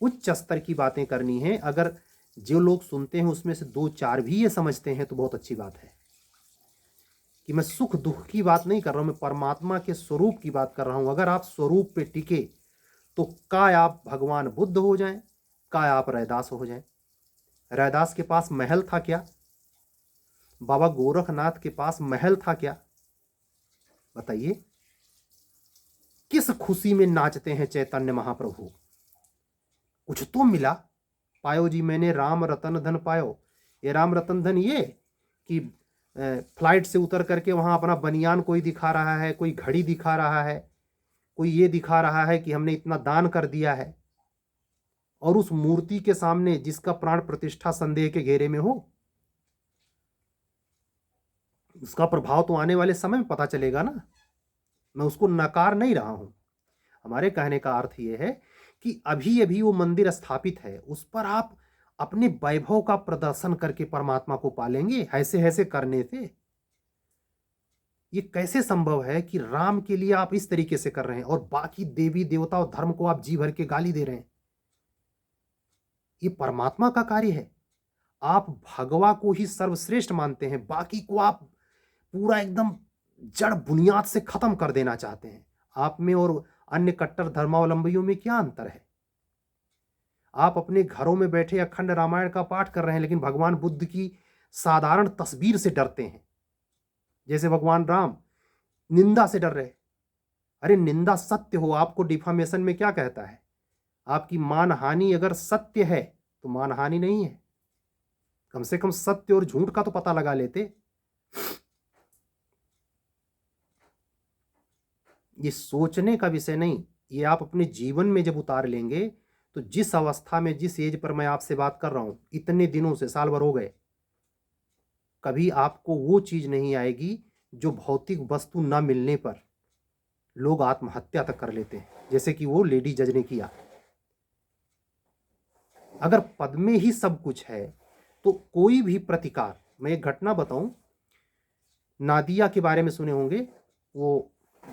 उच्च स्तर की बातें करनी है। अगर जो लोग सुनते हैं उसमें से 2-4 भी ये समझते हैं तो बहुत अच्छी बात है। कि मैं सुख दुख की बात नहीं कर रहा हूं, मैं परमात्मा के स्वरूप की बात कर रहा हूं। अगर आप स्वरूप पे टिके तो काय आप भगवान बुद्ध हो जाएं, काय आप रैदास हो जाएं। रैदास के पास महल था क्या? बाबा गोरखनाथ के पास महल था क्या? बताइए। किस खुशी में नाचते हैं चैतन्य महाप्रभु? कुछ तो मिला। पायो जी मैंने राम रतन धन पायो। ये राम रतन धन ये कि फ्लाइट से उतर करके वहां अपना बनियान कोई दिखा रहा है, कोई घड़ी दिखा रहा है, कोई ये दिखा रहा है कि हमने इतना दान कर दिया है, और उस मूर्ति के सामने जिसका प्राण प्रतिष्ठा संदेह के घेरे में हो, उसका प्रभाव तो आने वाले समय में पता चलेगा ना। मैं उसको नकार नहीं रहा हूं। हमारे कहने का अर्थ यह है कि अभी अभी वो मंदिर स्थापित है, उस पर आप अपने वैभव का प्रदर्शन करके परमात्मा को पालेंगे, ऐसे ऐसे करने से। ये कैसे संभव है कि राम के लिए आप इस तरीके से कर रहे हैं और बाकी देवी देवता और धर्म को आप जी भर के गाली दे रहे हैं? ये परमात्मा का कार्य है। आप भगवा को ही सर्वश्रेष्ठ मानते हैं, बाकी को आप पूरा एकदम जड़ बुनियाद से खत्म कर देना चाहते हैं। आप में और अन्य कट्टर धर्मावलंबियों में क्या अंतर है? आप अपने घरों में बैठे अखंड रामायण का पाठ कर रहे हैं, लेकिन भगवान बुद्ध की साधारण तस्वीर से डरते हैं। जैसे भगवान राम निंदा से डर रहे। अरे निंदा सत्य हो, आपको डिफामेशन में क्या कहता है? आपकी मानहानि अगर सत्य है तो मानहानि नहीं है। कम से कम सत्य और झूठ का तो पता लगा लेते। ये सोचने का विषय नहीं, ये आप अपने जीवन में जब उतार लेंगे तो जिस अवस्था में, जिस एज पर मैं आपसे बात कर रहा हूं, इतने दिनों से, साल भर हो गए, कभी आपको वो चीज नहीं आएगी जो भौतिक वस्तु न मिलने पर लोग आत्महत्या तक कर लेते हैं, जैसे कि वो लेडी जज ने किया। अगर पद में ही सब कुछ है तो कोई भी प्रतिकार, मैं एक घटना बताऊं, नादिया के बारे में सुने होंगे। वो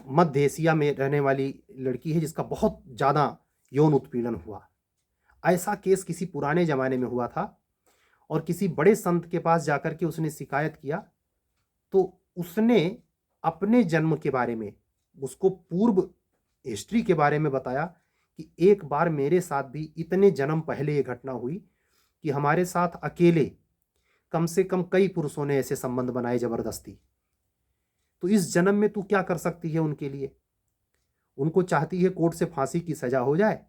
मध्य एशिया में रहने वाली लड़की है जिसका बहुत ज़्यादा यौन उत्पीड़न हुआ। ऐसा केस किसी पुराने ज़माने में हुआ था और किसी बड़े संत के पास जाकर के उसने शिकायत किया, तो उसने अपने जन्म के बारे में, उसको पूर्व हिस्ट्री के बारे में बताया कि एक बार मेरे साथ भी इतने जन्म पहले ये घटना हुई कि हमारे साथ अकेले कम से कम कई पुरुषों ने ऐसे संबंध बनाए ज़बरदस्ती। तो इस जन्म में तू क्या कर सकती है उनके लिए? उनको चाहती है कोर्ट से फांसी की सजा हो जाए,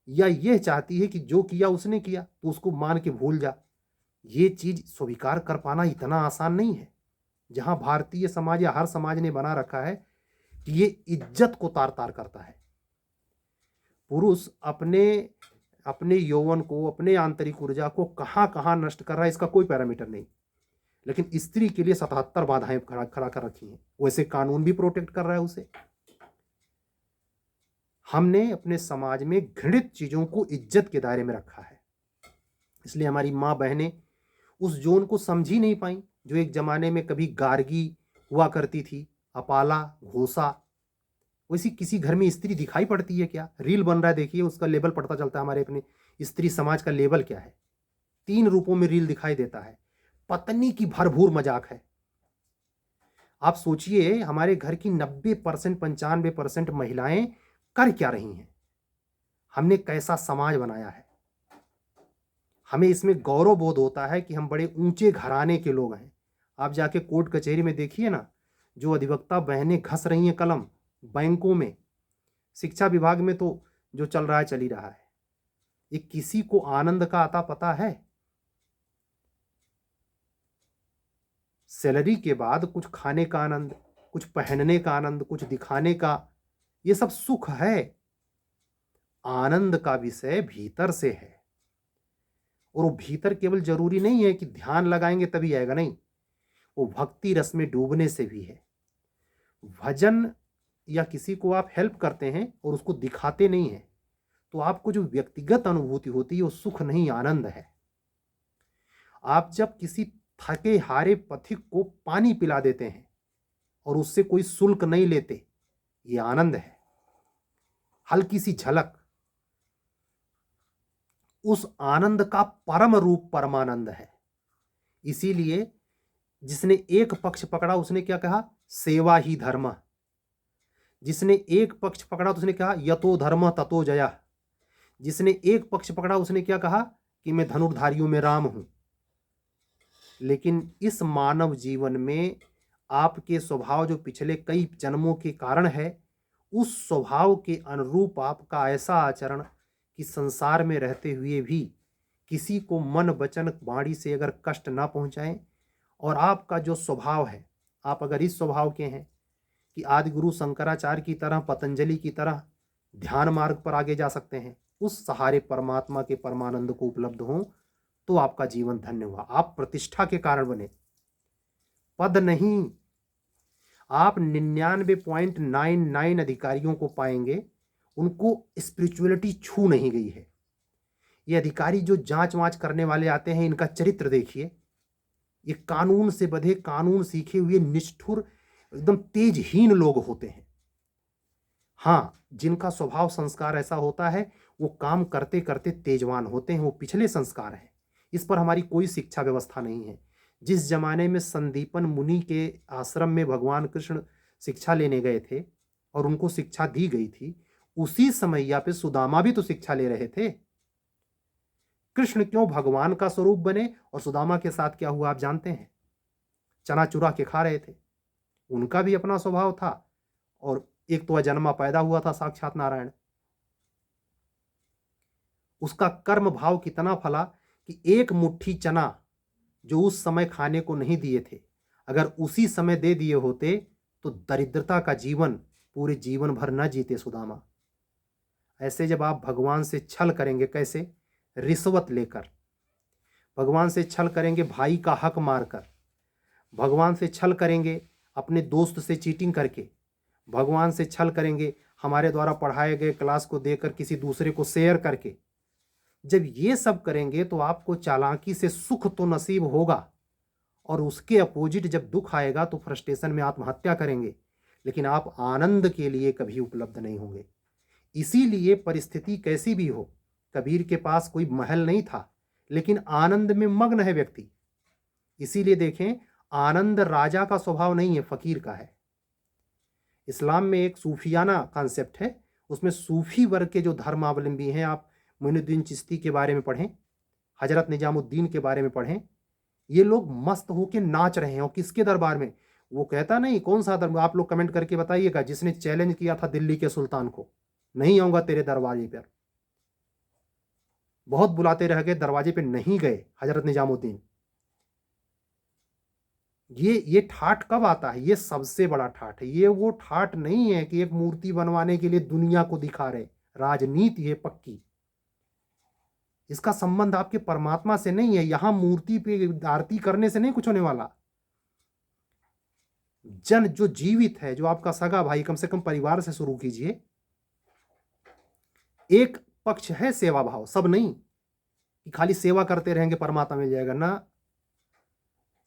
या ये चाहती है कि जो किया उसने किया तो उसको मान के भूल जा? ये चीज स्वीकार कर पाना इतना आसान नहीं है। जहां भारतीय समाज या हर समाज ने बना रखा है कि ये इज्जत को तार तार करता है। पुरुष अपने यौवन को, अपने आंतरिक ऊर्जा को कहां कहां नष्ट कर रहा है, इसका कोई पैरामीटर नहीं, लेकिन स्त्री के लिए 77 बाधाएं खड़ा कर रखी हैं। वैसे कानून भी प्रोटेक्ट कर रहा है उसे। हमने अपने समाज में घृणित चीजों को इज्जत के दायरे में रखा है, इसलिए हमारी माँ बहनें उस जोन को समझ ही नहीं पाई जो एक जमाने में कभी गार्गी हुआ करती थी, अपाला, घोषा। वैसी किसी घर में स्त्री दिखाई पड़ती है क्या? रील बन रहा है, देखिए उसका लेबल पड़ता चलता है। हमारे अपने स्त्री समाज का लेबल क्या है? 3 रूपों में रील दिखाई देता है। पत्नी की भरपूर मजाक है। आप सोचिए हमारे घर की 90% 95% महिलाएं कर क्या रही हैं? हमने कैसा समाज बनाया है? हमें इसमें गौरव बोध होता है कि हम बड़े ऊंचे घराने के लोग हैं। आप जाके कोर्ट कचहरी में देखिए ना, जो अधिवक्ता बहनें घस रही हैं कलम, बैंकों में, शिक्षा विभाग में तो जो चल रहा है चल ही रहा है। ये किसी को आनंद का आता पता है? सैलरी के बाद कुछ खाने का आनंद, कुछ पहनने का आनंद, कुछ दिखाने का, ये सब सुख है। आनंद का विषय भीतर से है, और वो भीतर केवल जरूरी नहीं है कि ध्यान लगाएंगे तभी आएगा, नहीं, वो भक्ति रस में डूबने से भी है। भजन या किसी को आप हेल्प करते हैं और उसको दिखाते नहीं हैं, तो आपको जो व्यक्तिगत अनुभूति होती है वो सुख नहीं, आनंद है। आप जब किसी थके हारे पथिक को पानी पिला देते हैं और उससे कोई शुल्क नहीं लेते, ये आनंद है। हल्की सी झलक, उस आनंद का परम रूप परमानंद है। इसीलिए जिसने एक पक्ष पकड़ा उसने क्या कहा? सेवा ही धर्म। जिसने एक पक्ष पकड़ा तो उसने कहा यतो धर्म ततो जया। जिसने एक पक्ष पकड़ा उसने क्या कहा कि मैं धनुर्धारियों में राम हूं। लेकिन इस मानव जीवन में आपके स्वभाव जो पिछले कई जन्मों के कारण है, उस स्वभाव के अनुरूप आपका ऐसा आचरण कि संसार में रहते हुए भी किसी को मन वचन वाणी से अगर कष्ट ना पहुंचाएं, और आपका जो स्वभाव है, आप अगर इस स्वभाव के हैं कि आदि गुरु शंकराचार्य की तरह, पतंजलि की तरह ध्यान मार्ग पर आगे जा सकते हैं, उस सहारे परमात्मा के परमानंद को उपलब्ध हों, तो आपका जीवन धन्य हुआ। आप प्रतिष्ठा के कारण बने, पद नहीं। आप 99.99 अधिकारियों को पाएंगे, उनको स्पिरिचुअलिटी छू नहीं गई है। ये अधिकारी जो जांच वांच करने वाले आते हैं, इनका चरित्र देखिए। ये कानून से बंधे, कानून सीखे हुए निष्ठुर, एकदम तेजहीन लोग होते हैं। हाँ, जिनका स्वभाव संस्कार ऐसा होता है वो काम करते करते तेजवान होते हैं, वो पिछले संस्कार हैं। इस पर हमारी कोई शिक्षा व्यवस्था नहीं है। जिस जमाने में संदीपन मुनि के आश्रम में भगवान कृष्ण शिक्षा लेने गए थे और उनको शिक्षा दी गई थी, उसी समैया पे सुदामा भी तो शिक्षा ले रहे थे। कृष्ण क्यों भगवान का स्वरूप बने और सुदामा के साथ क्या हुआ आप जानते हैं? चना चुरा के खा रहे थे। उनका भी अपना स्वभाव था और एक तो अजन्मा पैदा हुआ था साक्षात नारायण। उसका कर्म भाव कितना फला कि एक मुट्ठी चना जो उस समय खाने को नहीं दिए थे, अगर उसी समय दे दिए होते तो दरिद्रता का जीवन पूरे जीवन भर न जीते सुदामा। ऐसे जब आप भगवान से छल करेंगे, कैसे? रिश्वत लेकर। भगवान से छल करेंगे भाई का हक मारकर। भगवान से छल करेंगे अपने दोस्त से चीटिंग करके। भगवान से छल करेंगे हमारे द्वारा पढ़ाए गए क्लास को देकर किसी दूसरे को शेयर करके। जब ये सब करेंगे तो आपको चालाकी से सुख तो नसीब होगा और उसके अपोजिट जब दुख आएगा तो फ्रस्ट्रेशन में आत्महत्या करेंगे, लेकिन आप आनंद के लिए कभी उपलब्ध नहीं होंगे। इसीलिए परिस्थिति कैसी भी हो, कबीर के पास कोई महल नहीं था लेकिन आनंद में मग्न है व्यक्ति। इसीलिए देखें, आनंद राजा का स्वभाव नहीं है, फकीर का है। इस्लाम में एक सूफियाना कॉन्सेप्ट है, उसमें सूफी वर्ग के जो धर्मावलंबी हैं, आप मोइनुद्दीन चिश्ती के बारे में पढ़ें, हजरत निजामुद्दीन के बारे में पढ़ें, ये लोग मस्त होके नाच रहे हैं। और किसके दरबार में? वो कहता नहीं कौन सा दरबार, आप लोग कमेंट करके बताइएगा, जिसने चैलेंज किया था दिल्ली के सुल्तान को, नहीं आऊंगा तेरे दरवाजे पर। बहुत बुलाते रह गए, दरवाजे पे नहीं गए हजरत निजामुद्दीन। ये ठाठ कब आता है? ये सबसे बड़ा ठाठ है। ये वो ठाठ नहीं है कि एक मूर्ति बनवाने के लिए दुनिया को दिखा रहे, राजनीति है पक्की। इसका संबंध आपके परमात्मा से नहीं है। यहां मूर्ति पे आरती करने से नहीं कुछ होने वाला। जन जो जीवित है, जो आपका सगा भाई, कम से कम परिवार से शुरू कीजिए। एक पक्ष है सेवा भाव, सब नहीं कि खाली सेवा करते रहेंगे परमात्मा मिल जाएगा ना।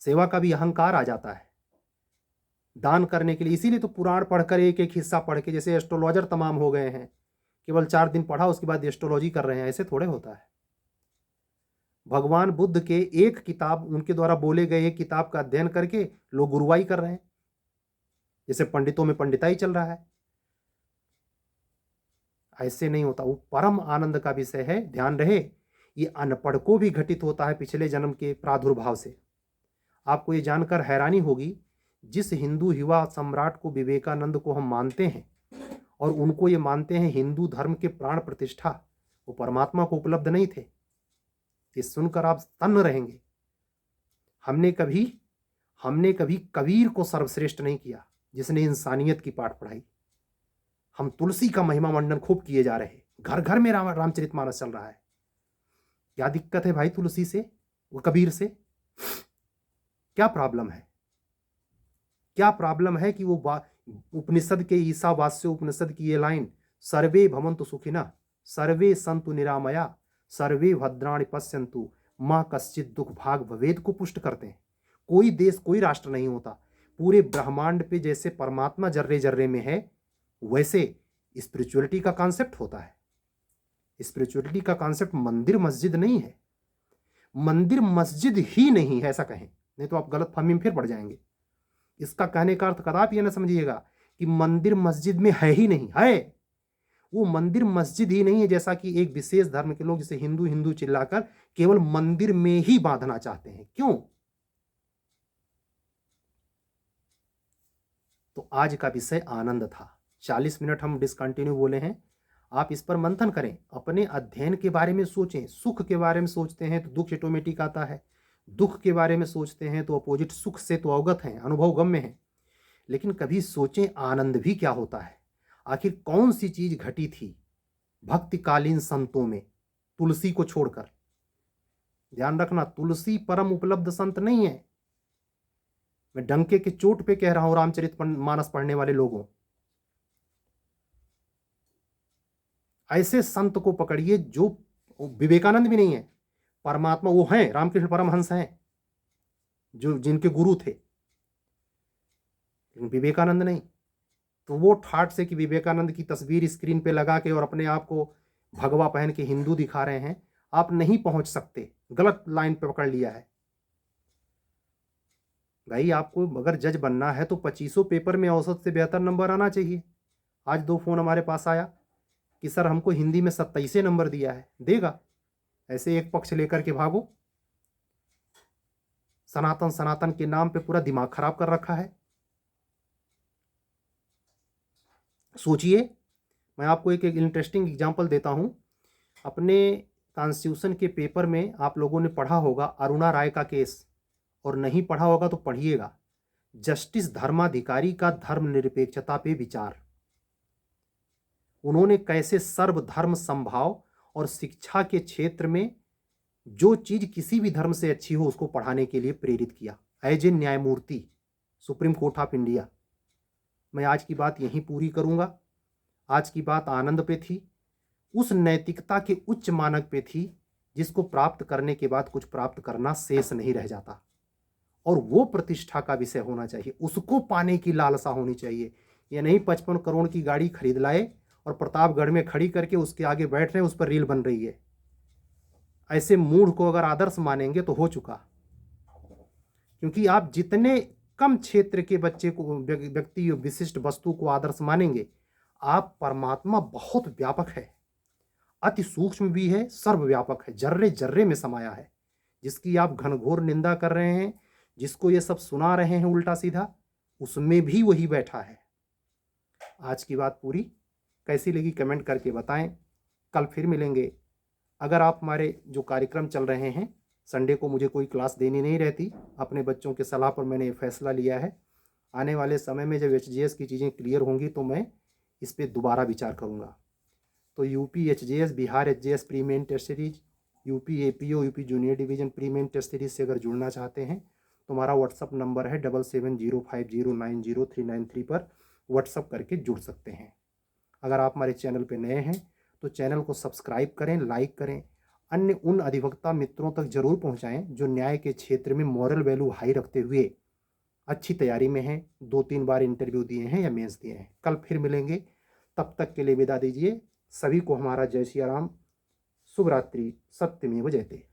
सेवा का भी अहंकार आ जाता है दान करने के लिए। इसीलिए तो पुराण पढ़कर एक एक हिस्सा पढ़ के, जैसे एस्ट्रोलॉजर तमाम हो गए हैं, केवल 4 दिन पढ़ा उसके बाद एस्ट्रोलॉजी कर रहे हैं, ऐसे थोड़े होता है। भगवान बुद्ध के एक किताब, उनके द्वारा बोले गए एक किताब का अध्ययन करके लोग गुरुवाई कर रहे हैं, जैसे पंडितों में पंडिताई चल रहा है। ऐसे नहीं होता। वो परम आनंद का विषय है, ध्यान रहे। ये अनपढ़ को भी घटित होता है पिछले जन्म के प्रादुर्भाव से। आपको ये जानकर हैरानी होगी, जिस हिंदू युवा सम्राट को, विवेकानंद को हम मानते हैं और उनको ये मानते हैं हिंदू धर्म के प्राण प्रतिष्ठा, वो परमात्मा को उपलब्ध नहीं थे। ये सुनकर आप तन्न रहेंगे। हमने कभी कबीर को सर्वश्रेष्ठ नहीं किया, जिसने इंसानियत की पाठ पढ़ाई। हम तुलसी का महिमा मंडन खूब किए जा रहे हैं, घर घर में रामचरितमानस चल रहा है। क्या दिक्कत है भाई तुलसी से, वो कबीर से? क्या प्रॉब्लम है? क्या प्रॉब्लम है कि वो उपनिषद के, ईशावास्य उपनिषद की ये लाइन, सर्वे भवन्तु सुखिनः सर्वे सन्तु निरामया सर्वे भद्राणि पश्यन्तु मां कश्चित् दुख भाग भवेद, को पुष्ट करते हैं। कोई देश, कोई राष्ट्र नहीं होता पूरे ब्रह्मांड पे जैसे परमात्मा जर्रे जर्रे में है, वैसे स्पिरिचुअलिटी का कॉन्सेप्ट होता है। स्पिरिचुअलिटी का कॉन्सेप्ट मंदिर मस्जिद नहीं है। मंदिर मस्जिद ही नहीं है ऐसा कहें, नहीं तो आप गलत फहमी में फिर पड़ जाएंगे। इसका कहने का अर्थ कदापि यह ना समझिएगा कि मंदिर मस्जिद में है ही नहीं, है। वो मंदिर मस्जिद ही नहीं है, जैसा कि एक विशेष धर्म के लोग जैसे हिंदू हिंदू चिल्लाकर केवल मंदिर में ही बांधना चाहते हैं। क्यों? तो आज का विषय आनंद था। 40 मिनट हम डिसकंटिन्यू बोले हैं। आप इस पर मंथन करें, अपने अध्ययन के बारे में सोचें। सुख के बारे में सोचते हैं तो दुख ऑटोमेटिक आता है, दुख के बारे में सोचते हैं तो अपोजिट सुख से तो अवगत हैं, अनुभव गम्य है। लेकिन कभी सोचें आनंद भी क्या होता है। आखिर कौन सी चीज घटी थी भक्तिकालीन संतों में तुलसी को छोड़कर? ध्यान रखना, तुलसी परम उपलब्ध संत नहीं है। मैं डंके के चोट पे कह रहा हूं रामचरितमानस पढ़ने वाले लोगों। ऐसे संत को पकड़िए जो विवेकानंद भी नहीं है, परमात्मा वो हैं, रामकृष्ण परमहंस हैं, जो जिनके गुरु थे। लेकिन विवेकानंद नहीं। तो वो ठाट से कि विवेकानंद की तस्वीर स्क्रीन पे लगा के और अपने आप को भगवा पहन के हिंदू दिखा रहे हैं, आप नहीं पहुंच सकते, गलत लाइन पे पकड़ लिया है भाई। आपको अगर जज बनना है तो 2500 पेपर में औसत से बेहतर नंबर आना चाहिए। आज 2 फोन हमारे पास आया कि सर हमको हिंदी में 27 नंबर दिया है, देगा? ऐसे एक पक्ष लेकर के भागो। सनातन सनातन के नाम पे पूरा दिमाग खराब कर रखा है। सोचिए, मैं आपको एक इंटरेस्टिंग एग्जांपल देता हूं। अपने कॉन्स्टिट्यूशन के पेपर में आप लोगों ने पढ़ा होगा अरुणा राय का केस, और नहीं पढ़ा होगा तो पढ़िएगा। जस्टिस धर्माधिकारी का धर्मनिरपेक्षता पे विचार। उन्होंने कैसे सर्वधर्म समभाव और शिक्षा के क्षेत्र में जो चीज किसी भी धर्म से अच्छी हो उसको पढ़ाने के लिए प्रेरित किया, एज ए न्यायमूर्ति सुप्रीम कोर्ट ऑफ इंडिया। मैं आज की बात यहीं पूरी करूंगा। आज की बात आनंद पे थी, उस नैतिकता के उच्च मानक पे थी जिसको प्राप्त करने के बाद कुछ प्राप्त करना शेष नहीं रह जाता, और वो प्रतिष्ठा का विषय होना चाहिए, उसको पाने की लालसा होनी चाहिए। ये नहीं 55 करोड़ की गाड़ी खरीद लाए और प्रतापगढ़ में खड़ी करके उसके आगे बैठ रहे हैं, उस पर रील बन रही है। ऐसे मूढ़ को अगर आदर्श मानेंगे तो हो चुका। क्योंकि आप जितने कम क्षेत्र के बच्चे को, व्यक्ति विशिष्ट वस्तु को आदर्श मानेंगे, आप परमात्मा बहुत व्यापक है, अति सूक्ष्म भी है, सर्वव्यापक है, जर्रे जर्रे में समाया है। जिसकी आप घनघोर निंदा कर रहे हैं, जिसको ये सब सुना रहे हैं उल्टा सीधा, उसमें भी वही बैठा है। आज की बात पूरी कैसी लगी कमेंट करके बताएं। कल फिर मिलेंगे। अगर आप हमारे जो कार्यक्रम चल रहे हैं, संडे को मुझे कोई क्लास देनी नहीं रहती, अपने बच्चों के सलाह पर मैंने फैसला लिया है। आने वाले समय में जब एचजीएस की चीज़ें क्लियर होंगी तो मैं इस पर दोबारा विचार करूँगा। तो UP HGS, Bihar HGS pre main test series, UP APO, UP junior division pre main test series से अगर जुड़ना चाहते हैं तो हमारा व्हाट्सअप नंबर है 7705090393 पर व्हाट्सअप करके जुड़ सकते हैं। अगर आप हमारे चैनल पर नए हैं तो चैनल को सब्सक्राइब करें, लाइक करें, अन्य उन अधिवक्ता मित्रों तक जरूर पहुंचाएं जो न्याय के क्षेत्र में मॉरल वैल्यू हाई रखते हुए अच्छी तैयारी में हैं, 2-3 बार इंटरव्यू दिए हैं या मेंस दिए हैं। कल फिर मिलेंगे, तब तक के लिए विदा दीजिए। सभी को हमारा जय सिया राम, शुभ रात्रि, सत्यमेव जयते।